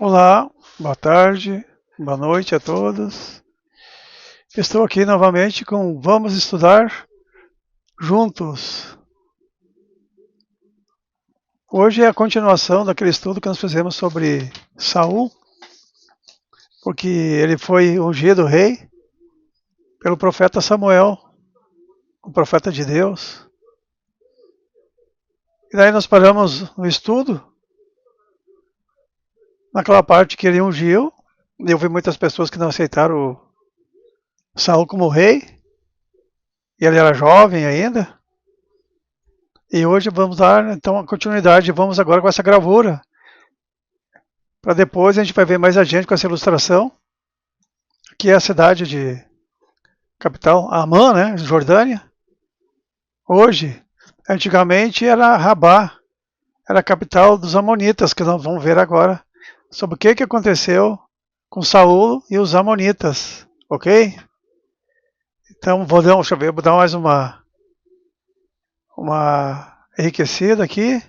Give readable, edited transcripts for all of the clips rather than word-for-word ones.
Olá, boa tarde, boa noite a todos. Estou aqui novamente com Vamos Estudar Juntos. Hoje é a continuação daquele estudo que nós fizemos sobre Saul, porque ele foi ungido rei pelo profeta Samuel, o profeta de Deus. E daí nós paramos no estudo, naquela parte que ele ungiu. Eu vi muitas pessoas que não aceitaram Saul como rei, e ele era jovem ainda. E hoje vamos dar então a continuidade, vamos agora com essa gravura, para depois a gente vai ver mais adiante com essa ilustração, que é a cidade de capital, Amã, né, Jordânia. Hoje, antigamente era Rabá, era a capital dos Amonitas, que nós vamos ver agora sobre o que aconteceu com Saul e os Amonitas, ok? Então deixa eu ver, vou dar mais uma enriquecida aqui.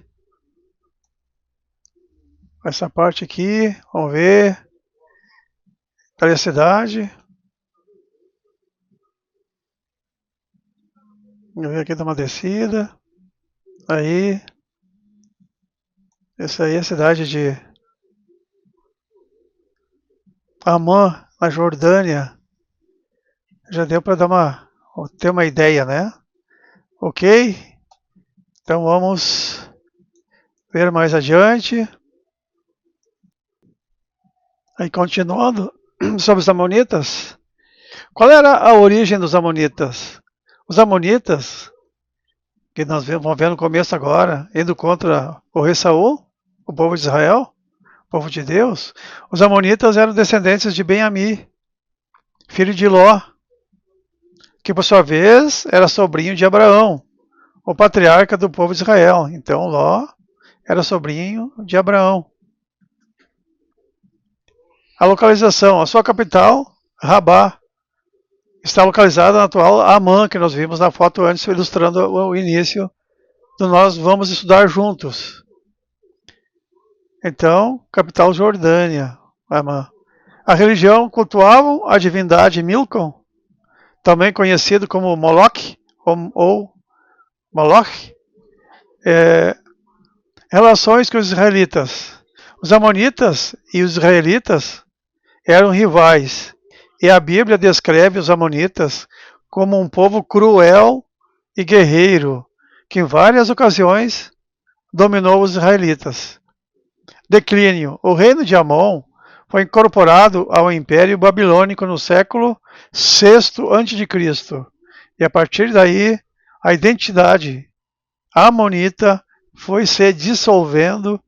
Essa parte aqui, vamos ver. Cadê a cidade? Vamos ver aqui, dá uma descida. Aí. Essa aí é a cidade de Amã, na Jordânia. Já deu para ter uma ideia, né? Ok? Então vamos ver mais adiante. Aí continuando sobre os Amonitas. Qual era a origem dos Amonitas? Os Amonitas, que nós vamos ver no começo agora, indo contra o rei Saul, o povo de Israel, o povo de Deus, os Amonitas eram descendentes de Ben-Ami, filho de Ló, que por sua vez era sobrinho de Abraão, o patriarca do povo de Israel. Então Ló era sobrinho de Abraão. A localização, a sua capital, Rabá, está localizada na atual Amã, que nós vimos na foto antes, ilustrando o início do Nós Vamos Estudar Juntos. Então, capital Jordânia, Amã. A religião cultuava a divindade Milcom, também conhecido como Moloch ou Moloch. Relações com os israelitas. Os amonitas e os israelitas eram rivais, e a Bíblia descreve os amonitas como um povo cruel e guerreiro, que em várias ocasiões dominou os israelitas. Declínio. O reino de Amon foi incorporado ao Império Babilônico no século VI a.C. E a partir daí, a identidade amonita foi se dissolvendo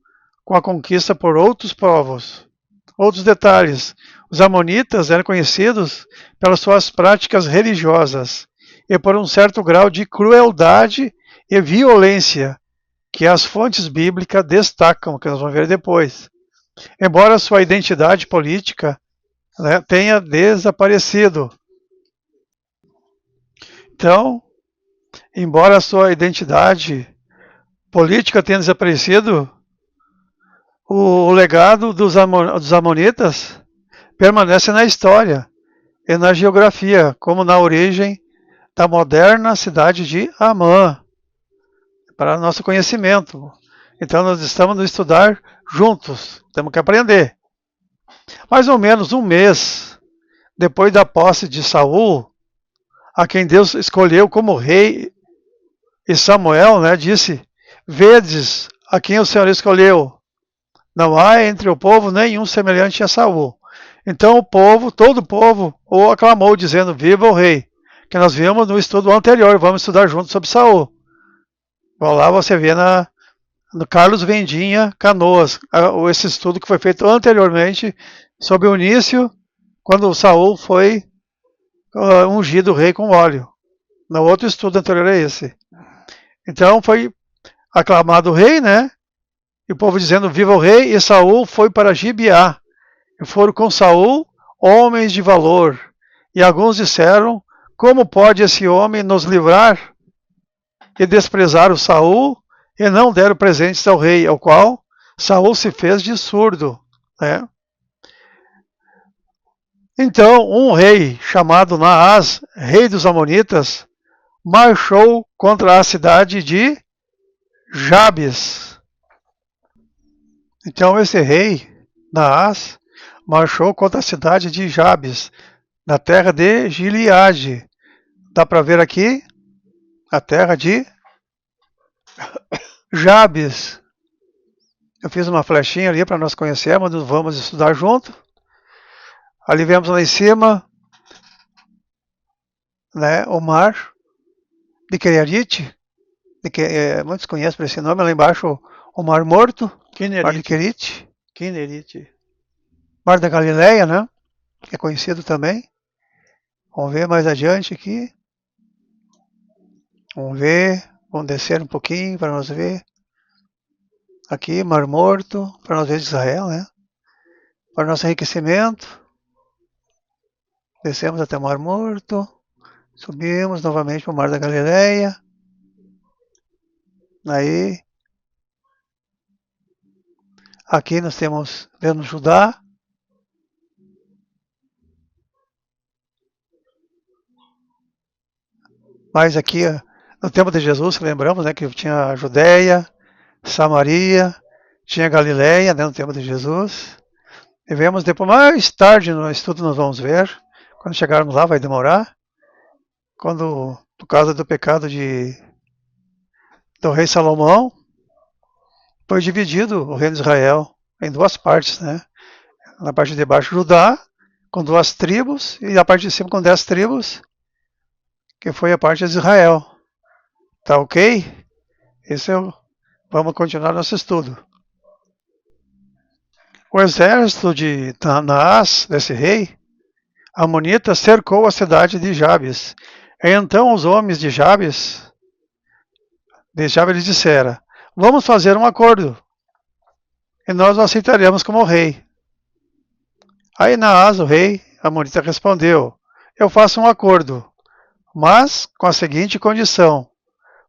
com a conquista por outros povos. Outros detalhes. Os amonitas eram conhecidos pelas suas práticas religiosas e por um certo grau de crueldade e violência que as fontes bíblicas destacam, que nós vamos ver depois. Embora sua identidade política, né, tenha desaparecido. Então, embora a sua identidade política tenha desaparecido, o legado dos amonitas permanece na história e na geografia, como na origem da moderna cidade de Amã, para nosso conhecimento. Então nós estamos a estudar juntos, temos que aprender. Mais ou menos um mês depois da posse de Saul, a quem Deus escolheu como rei, e Samuel, né, disse: Vedes a quem o Senhor escolheu. Não há entre o povo nenhum semelhante a Saul. Então o povo, todo o povo, o aclamou, dizendo: Viva o rei! Que nós vimos no estudo anterior, vamos estudar juntos sobre Saul. Vamos lá, você vê no Carlos Vendinha Canoas, esse estudo que foi feito anteriormente sobre o início, quando Saul foi ungido rei com óleo. No outro estudo anterior é esse. Então foi aclamado o rei, né? E o povo dizendo: Viva o rei! E Saul foi para Gibeá. E foram com Saul homens de valor. E alguns disseram: Como pode esse homem nos livrar? E desprezaram Saul e não deram presentes ao rei, ao qual Saul se fez de surdo, né? Então um rei chamado Naás, rei dos Amonitas, marchou contra a cidade de Jabes. Então esse rei, Naás, marchou contra a cidade de Jabes, na terra de Gileade. Dá para ver aqui a terra de Jabes. Eu fiz uma flechinha ali para nós conhecermos, vamos estudar junto. Ali vemos lá em cima, né, o mar de Querite, muitos conhecem por esse nome, lá embaixo o Mar Morto, Mar de Querite, Mar da Galileia, né, que é conhecido também. Vamos ver mais adiante aqui. Vamos ver, vamos descer um pouquinho para nós ver. Aqui, Mar Morto, para nós ver Israel, né, para nosso enriquecimento. Descemos até o Mar Morto, subimos novamente para o Mar da Galileia. Aí, aqui nós vemos Judá. Mas aqui, no tempo de Jesus, lembramos, né, que tinha a Judéia, Samaria, tinha Galileia, né, no tempo de Jesus. E vemos depois, mais tarde no estudo nós vamos ver, quando chegarmos lá vai demorar, quando, por causa do pecado do rei Salomão, foi dividido o reino de Israel em duas partes, né? Na parte de baixo Judá, com 2 tribos, e na parte de cima com 10 tribos, que foi a parte de Israel. Tá ok? Vamos continuar nosso estudo. O exército de Naás, desse rei, Amonita, cercou a cidade de Jabes. Então os homens de Jabes lhes disseram: vamos fazer um acordo, e nós o aceitaremos como rei. Aí Naás, o rei Amonita, respondeu: eu faço um acordo, mas com a seguinte condição: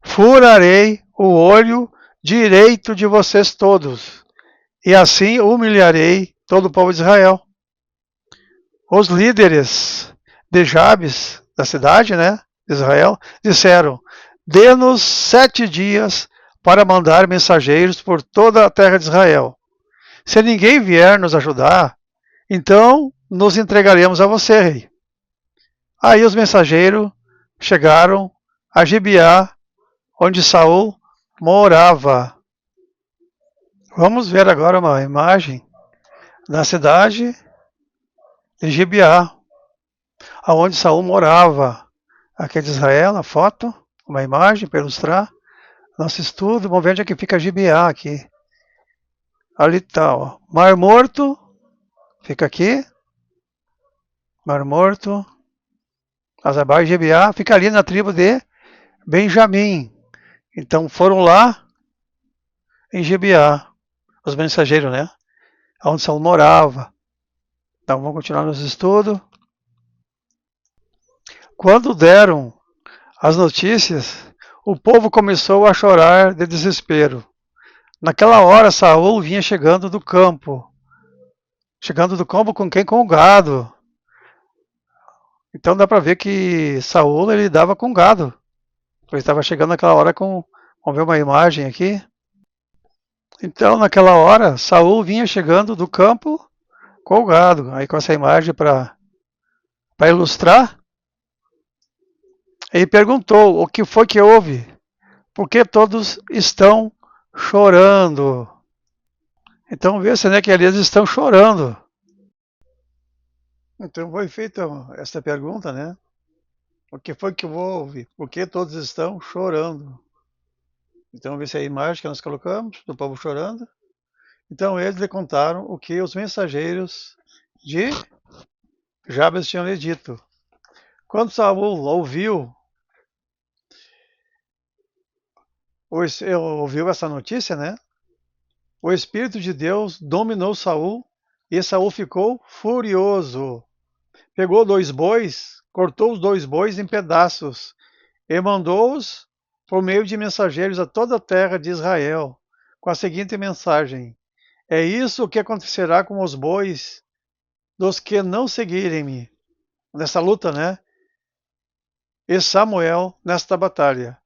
furarei o olho direito de vocês todos, e assim humilharei todo o povo de Israel. Os líderes de Jabes, da cidade, né, de Israel, disseram: dê-nos 7 dias para mandar mensageiros por toda a terra de Israel. Se ninguém vier nos ajudar, então nos entregaremos a você, rei. Aí os mensageiros chegaram a Gibeá, onde Saul morava. Vamos ver agora uma imagem da cidade de Gibeá, aonde Saul morava. Aqui é de Israel, a foto, uma imagem para ilustrar nosso estudo. Vamos ver onde é que fica Gibeá aqui. Ali está, ó. Mar Morto, fica aqui. Mar Morto, Azabá e Gibeá, fica ali na tribo de Benjamim. Então foram lá em Gibeá, os mensageiros, né? Onde Saul morava. Então vamos continuar nosso estudo. Quando deram as notícias, o povo começou a chorar de desespero. Naquela hora, Saul vinha chegando do campo. Chegando do campo com quem? Com o gado. Então dá para ver que Saul ele dava com gado. Ele estava chegando naquela hora com... Vamos ver uma imagem aqui. Então, naquela hora, Saul vinha chegando do campo com o gado. Aí com essa imagem para ilustrar. Ele perguntou: o que foi que houve? Por que todos estão chorando? Então vê-se, né, que eles estão chorando. Então foi feita essa pergunta, né? O que foi que houve? Por que todos estão chorando? Então vê se é a imagem que nós colocamos do povo chorando. Então eles lhe contaram o que os mensageiros de Jabes tinham lhe dito. Quando Saul ouviu essa notícia, né? O Espírito de Deus dominou Saul e Saul ficou furioso. Pegou 2 bois, cortou os 2 bois em pedaços e mandou-os por meio de mensageiros a toda a terra de Israel, com a seguinte mensagem: é isso que acontecerá com os bois dos que não seguirem-me nessa luta, né? E Samuel nesta batalha.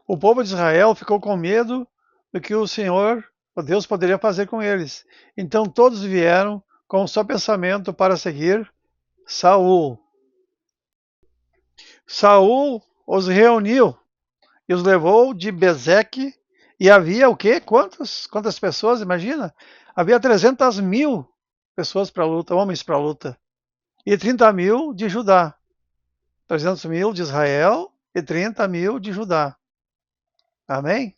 O povo de Israel ficou com medo do que o Senhor, o Deus, poderia fazer com eles. Então todos vieram com o seu pensamento para seguir Saul. Saul os reuniu e os levou de Bezeque. E havia o quê? Quantas pessoas? Imagina. Havia 300.000 pessoas para a luta, homens para a luta. E 30.000 de Judá. 300.000 de Israel e 30.000 de Judá. Amém?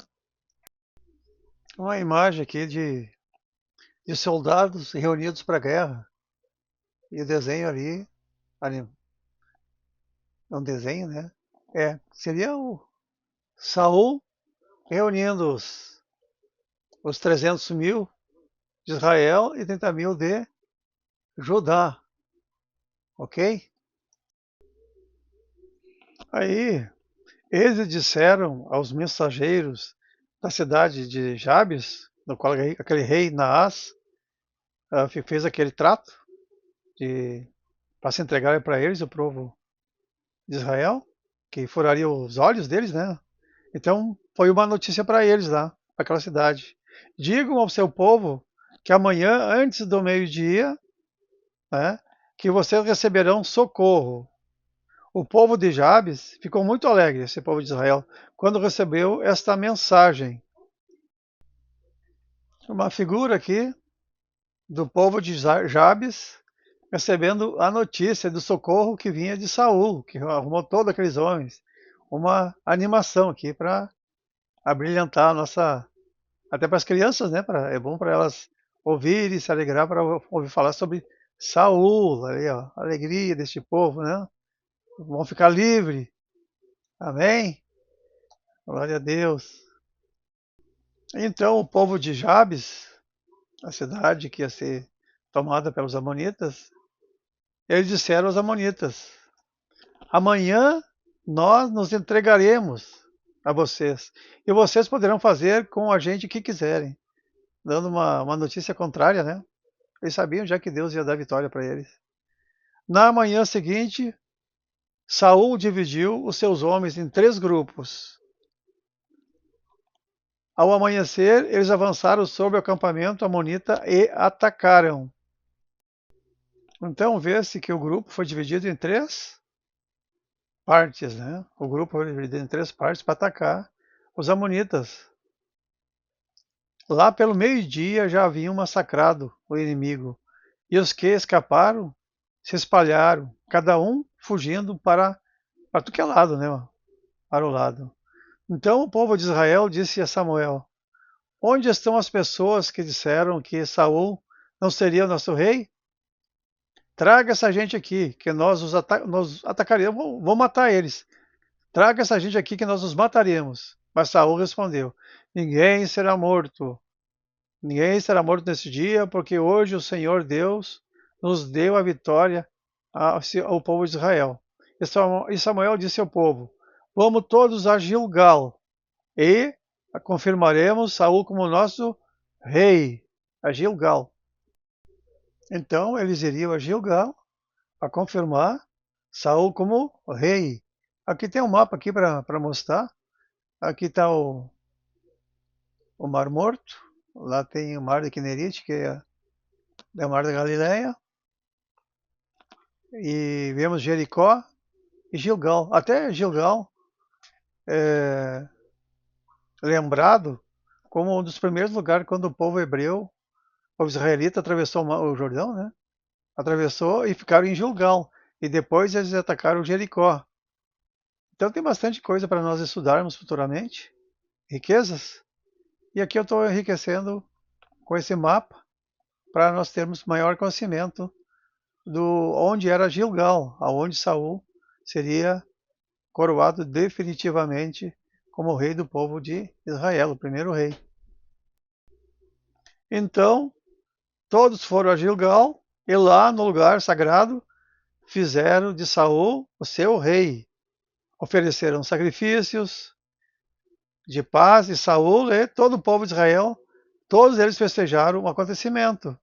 Uma imagem aqui de soldados reunidos para a guerra. E o desenho ali, é um desenho, né? Seria o Saul reunindo os 300.000 de Israel e 30.000 de Judá, ok? Aí eles disseram aos mensageiros da cidade de Jabes, no qual aquele rei Naás fez aquele trato para se entregar para eles, o povo de Israel, que furaria os olhos deles, né? Então foi uma notícia para eles lá, para aquela cidade. Digam ao seu povo que amanhã, antes do meio-dia, né, que vocês receberão socorro. O povo de Jabes ficou muito alegre, esse povo de Israel, quando recebeu esta mensagem. Uma figura aqui do povo de Jabes recebendo a notícia do socorro que vinha de Saul, que arrumou todos aqueles homens. Uma animação aqui para abrilhantar a nossa. Até para as crianças, né? É bom para elas ouvirem e se alegrar para ouvir falar sobre Saul, aí, ó, a alegria deste povo, né? Vão ficar livres. Amém? Glória a Deus. Então o povo de Jabes, a cidade que ia ser tomada pelos amonitas, eles disseram aos amonitas: amanhã nós nos entregaremos a vocês e vocês poderão fazer com a gente o que quiserem. Dando uma notícia contrária, né? Eles sabiam já que Deus ia dar vitória para eles. Na manhã seguinte, Saul dividiu os seus homens em 3 grupos. Ao amanhecer, eles avançaram sobre o acampamento amonita e atacaram. Então vê-se que o grupo foi dividido em 3 partes, né? O grupo foi dividido em 3 partes para atacar os amonitas. Lá pelo meio-dia já haviam massacrado o inimigo, e os que escaparam se espalharam, cada um fugindo para tudo que é lado, né? Para o lado. Então o povo de Israel disse a Samuel: onde estão as pessoas que disseram que Saul não seria o nosso rei? Traga essa gente aqui, que nós nos atacaremos, vou matar eles. Traga essa gente aqui que nós os mataremos. Mas Saul respondeu: ninguém será morto. Ninguém será morto nesse dia, porque hoje o Senhor Deus nos deu a vitória ao povo de Israel. E Samuel disse ao povo: vamos todos a Gilgal e confirmaremos Saul como nosso rei. A Gilgal. Então eles iriam a Gilgal para confirmar Saul como rei. Aqui tem um mapa aqui para mostrar. Aqui está o Mar Morto. Lá tem o Mar de Quinerite, que é o Mar da Galileia. E vemos Jericó e Gilgal. Até Gilgal é lembrado como um dos primeiros lugares quando o povo hebreu, o povo israelita, atravessou o Jordão, né? Atravessou e ficaram em Gilgal. E depois eles atacaram Jericó. Então tem bastante coisa para nós estudarmos futuramente. Riquezas. E aqui eu estou enriquecendo com esse mapa para nós termos maior conhecimento do onde era Gilgal, aonde Saul seria coroado definitivamente como rei do povo de Israel, o primeiro rei. Então, todos foram a Gilgal e lá no lugar sagrado fizeram de Saul o seu rei. Ofereceram sacrifícios de paz e Saul e todo o povo de Israel, todos eles festejaram o acontecimento.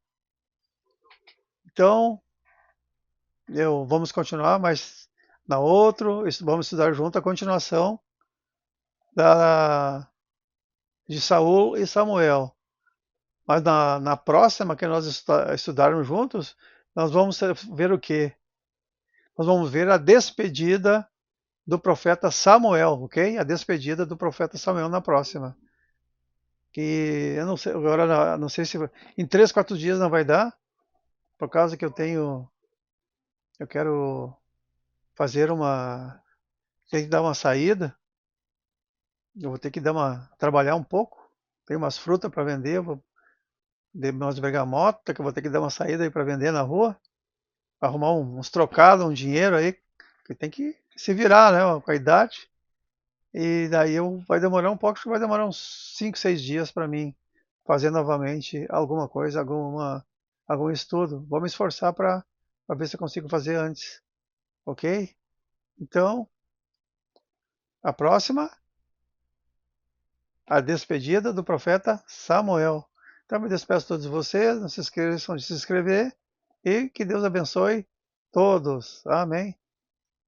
Então, Vamos continuar, mas na outro, vamos estudar junto a continuação da, de Saul e Samuel. Mas na próxima que nós estudarmos juntos, nós vamos ver o quê? Nós vamos ver a despedida do profeta Samuel, ok? A despedida do profeta Samuel na próxima. Que eu não sei, agora não sei se em 3, 4 dias não vai dar, por causa que eu quero fazer tem que dar uma saída, eu vou ter que trabalhar um pouco, tem umas frutas para vender, umas bergamota que eu vou ter que dar uma saída aí para vender na rua, arrumar uns trocados, um dinheiro aí, que tem que se virar, né, com a idade. E daí vai demorar um pouco, acho que vai demorar uns 5, 6 dias para mim fazer novamente alguma coisa, algum estudo. Vou me esforçar para ver se eu consigo fazer antes, ok? Então, a próxima, a despedida do profeta Samuel. Então, me despeço de todos vocês, não se esqueçam de se inscrever e que Deus abençoe todos. Amém.